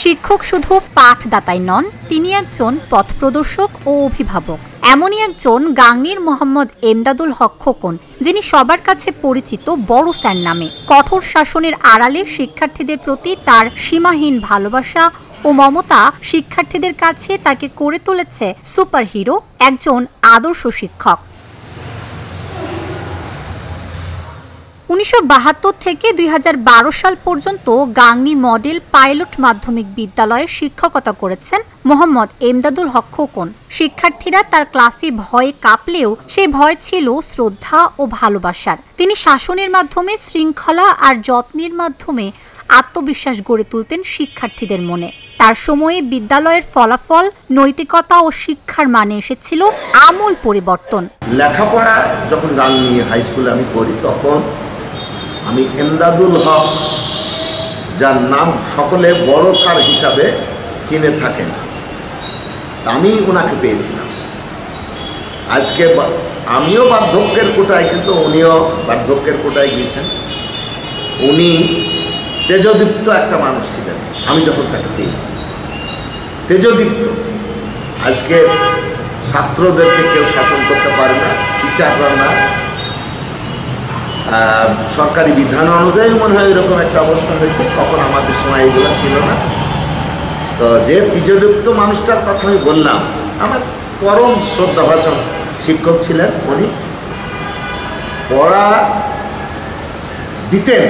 শিক্ষক শুধু পাঠদাতাই নন, তিনি একজন পথপ্রদর্শক ও অভিভাবক। এমনই একজন গাংনীর মোহাম্মদ এমদাদুল হক খোকন, যিনি সবার কাছে পরিচিত বড় স্যার নামে। কঠোর শাসনের আড়ালে শিক্ষার্থীদের প্রতি তার সীমাহীন ভালোবাসা ও মমতা শিক্ষার্থীদের কাছে তাকে করে তুলেছে সুপারহিরো, একজন আদর্শ শিক্ষক। 1972 থেকে 2012 সাল পর্যন্ত গাংনী মডেল পাইলট মাধ্যমিক বিদ্যালয়ে শিক্ষকতা করেছেন মোহাম্মদ এমদাদুল হক খোকন। শিক্ষার্থীরা তার ক্লাসে ভয়ে কাঁপলেও সেই ভয় ছিল শ্রদ্ধা ও ভালোবাসার। তিনি শাসনের মাধ্যমে, শৃঙ্খলা আর যত্নের মাধ্যমে আত্মবিশ্বাস গড়ে তুলতেন শিক্ষার্থীদের মনে। তার সময়ে বিদ্যালয়ের ফলাফল, নৈতিকতা ও শিক্ষার মানে এসেছিল আমূল পরিবর্তন। লেখাপড়া যখন গাংনী হাই স্কুলে আমি পড়ি, তখন আমি এমদাদুল হক, যার নাম সকলে বড় স্যার হিসাবে চিনে থাকেন, আমি ওনাকে পেয়েছিলাম। আজকে আমিও বার্ধক্যের কোটায়, কিন্তু উনিও বার্ধক্যের কোটায় গিয়েছেন। উনি তেজদীপ্ত একটা মানুষ ছিলেন আমি যখন তাকে পেয়েছি, তেজদীপ্ত। আজকে ছাত্রদেরকে কেউ শাসন করতে পারে না, টিচাররা না। সরকারি বিধান অনুযায়ী মনে হয় এরকম একটা অবস্থা হয়েছে, তখন আমাদের সময় এগুলো ছিল না। তো যে তেজদীপ্ত মানুষটার কথা আমি বললাম, আমার পরম শ্রদ্ধাভাজন শিক্ষক ছিলেন। উনি পড়া দিতেন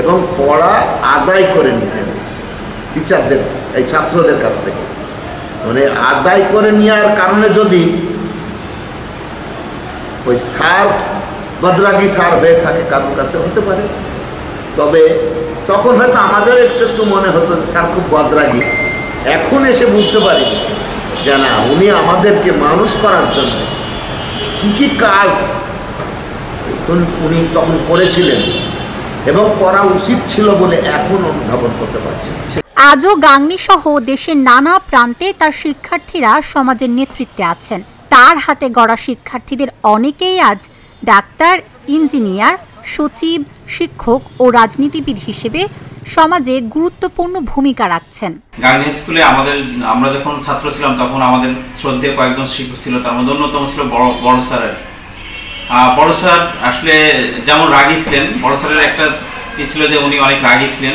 এবং পড়া আদায় করে নিতেন টিচারদের, এই ছাত্রদের কাছ থেকে। মানে আদায় করে নেওয়ার কারণে যদি ওই স্যার বদরাগী স্যার হয়ে থাকে, কারোর কাছে হতে পারে, তবে তখন হয়তো আমাদের একটু মনে হতো যে স্যার খুব বদরাগী। এখন এসে বুঝতে পারি যে না, উনি আমাদেরকে মানুষ করার জন্য কি কি কাজ উনি তখন করেছিলেন এবং করা উচিত ছিল বলে এখন অনুধাবন করতে পারছি। আজও গাংনী সহ দেশের নানা প্রান্তে তার শিক্ষার্থীরা সমাজের নেতৃত্বে আছেন। তার হাতে গড়া শিক্ষার্থীদের অনেকেই আজ ডাক্তার, ইঞ্জিনিয়ার, সচিব, শিক্ষক ও রাজনীতিবিদ হিসেবে সমাজে গুরুত্বপূর্ণ ভূমিকা রাখছেন। গাংনী স্কুলে আমরা যখন ছাত্র ছিলাম, তখন আমাদের শ্রদ্ধেয় কয়েকজন শিক্ষক ছিল। তার মধ্যে অন্যতম ছিল বড় স্যার। বড় স্যার আসলে যেমন রাগী ছিলেন, বড় স্যারের একটা ছিল যে উনি অনেক রাগী ছিলেন,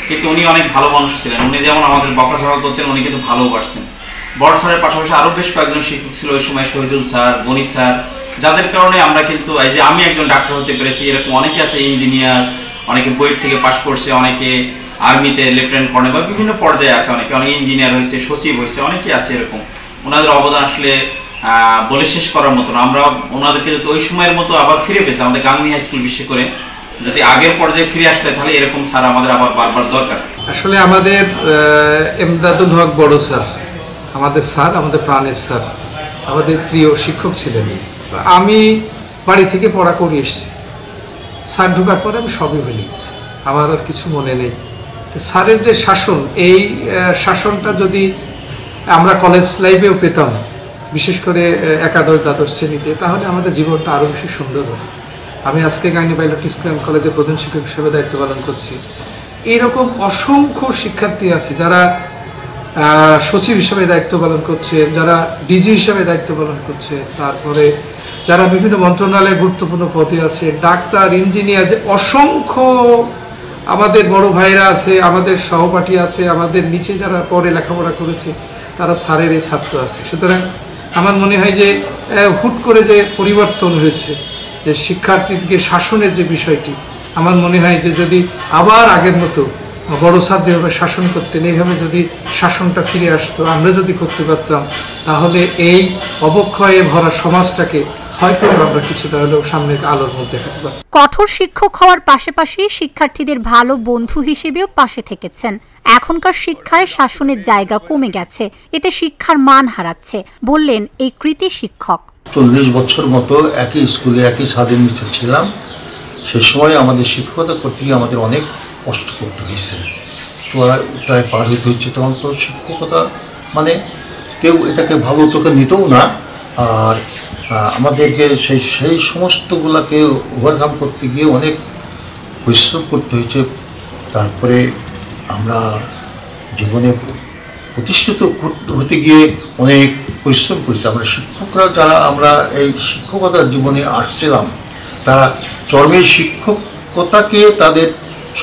কিন্তু উনি অনেক ভালো মানুষ ছিলেন। উনি যেমন আমাদের বকাঝকা করতেন, উনি কিন্তু ভালোবাসতেন। বড় স্যারের পাশাপাশি আরও বেশ কয়েকজন শিক্ষক ছিল ওই সময়, শহীদুল স্যার, গণি স্যার, যাদের কারণে আমরা কিন্তু এই যে আমি একজন ডাক্তার হতে পেরেছি। এরকম অনেকে আছে, ইঞ্জিনিয়ার, অনেকে বইয়ের থেকে পাশ করছে, অনেকে আর্মিতে লেফটেন্যান্ট কর্নেল বা বিভিন্ন পর্যায়ে আছে, অনেকে ইঞ্জিনিয়ার হয়েছে, সচিব হয়েছে, অনেকে আছে এরকম। ওনাদের অবদান আসলে বলে শেষ করার মতো না। আমরা ওনাদেরকে যদি ওই সময়ের মতো আবার ফিরে পেয়েছি, আমাদের গাংনী হাই স্কুল বিশেষ করে যদি আগের পর্যায়ে ফিরে আসতে, তাহলে এরকম স্যার আমাদের আবার বারবার দরকার। আসলে আমাদের এমদাদুল হক বড় স্যার, আমাদের স্যার, আমাদের প্রাণের স্যার, আমাদের প্রিয় শিক্ষক ছিলেন। আমি বাড়ি থেকে পড়া করে এসেছি, স্যার ঢোকার পরে আমি সবই ভুলে গেছি, আমার আর কিছু মনে নেই। তো স্যারের যে শাসন, এই শাসনটা যদি আমরা কলেজ লাইফেও পেতাম, বিশেষ করে একাদশ দ্বাদশ শ্রেণীতে, তাহলে আমাদের জীবনটা আরও বেশি সুন্দর হতো। আমি আজকে গাংনী পাইলট স্কুল অ্যান্ড কলেজের প্রধান শিক্ষক হিসেবে দায়িত্ব পালন করছি। এইরকম অসংখ্য শিক্ষার্থী আছে যারা সচিব হিসেবে দায়িত্ব পালন করছে, যারা ডিজি হিসেবে দায়িত্ব পালন করছে, তারপরে যারা বিভিন্ন মন্ত্রণালয়ে গুরুত্বপূর্ণ পদে আছে, ডাক্তার, ইঞ্জিনিয়ার, যে অসংখ্য আমাদের বড় ভাইরা আছে, আমাদের সহপাঠী আছে, আমাদের নিচে যারা পরে লেখাপড়া করেছে, তারা স্যারের এই ছাত্র আছে। সুতরাং আমার মনে হয় যে হুট করে যে পরিবর্তন হয়েছে, যে শিক্ষার্থীকে শাসনের যে বিষয়টি, আমার মনে হয় যে যদি আবার আগের মতো বড় স্যার যেভাবে শাসন করতেন, এইভাবে যদি শাসনটা ফিরে আসতো, আমরা যদি করতে পারতাম, তাহলে এই অবক্ষয়ে ভরা সমাজটাকে হয়তো আমরা কিছুটা হলেও সামনে আলোর মধ্যে দেখাতে পারি। কঠোর শিক্ষক হওয়ার পাশাপাশি শিক্ষার্থীদের ভালো বন্ধু হিসেবেও পাশে থেকেছেন। এখনকার শিক্ষায় শাসনের জায়গা কমে গেছে, এতে শিক্ষার মান হারাচ্ছে, বললেন এই কৃতি শিক্ষক। 40 বছর মতো একই স্কুলে একই ছাদের নিচে ছিলাম। সে সময় আমাদের শিক্ষকতা করতে গিয়ে আমাদের অনেক কষ্ট করতে হয়েছে, চূড়ায় পার হইতে হচ্ছে। তখন তো শিক্ষকতা মানে কেউ এটাকে ভালো চোখে নিতেও না, আর আমাদেরকে সেই সমস্তগুলোকে ওভারকাম করতে গিয়ে অনেক পরিশ্রম করতে হয়েছে। তারপরে আমরা জীবনে প্রতিষ্ঠিত হতে গিয়ে অনেক পরিশ্রম করেছি। আমরা শিক্ষকরা যারা আমরা এই শিক্ষকতার জীবনে আসছিলাম, তারা চরমের শিক্ষকতাকে তাদের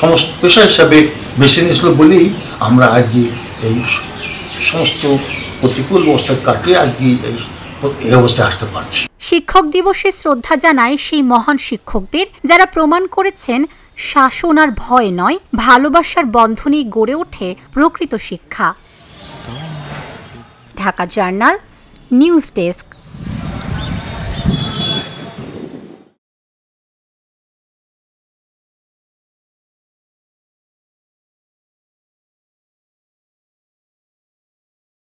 সমস্ত পেশা হিসাবে বেছে নিয়েছিল বলেই আমরা আজকে এই সমস্ত প্রতিকূল অবস্থা কাটিয়ে আজকে এই অবস্থায় আসতে পারছি। শিক্ষক দিবসে শ্রদ্ধা জানায় সেই মহান শিক্ষকদের, যারা প্রমাণ করেছেন শাসন আর ভয় নয়, ভালোবাসার বন্ধনেই গড়ে ওঠে প্রকৃত শিক্ষা। Dhaka journal, news desk.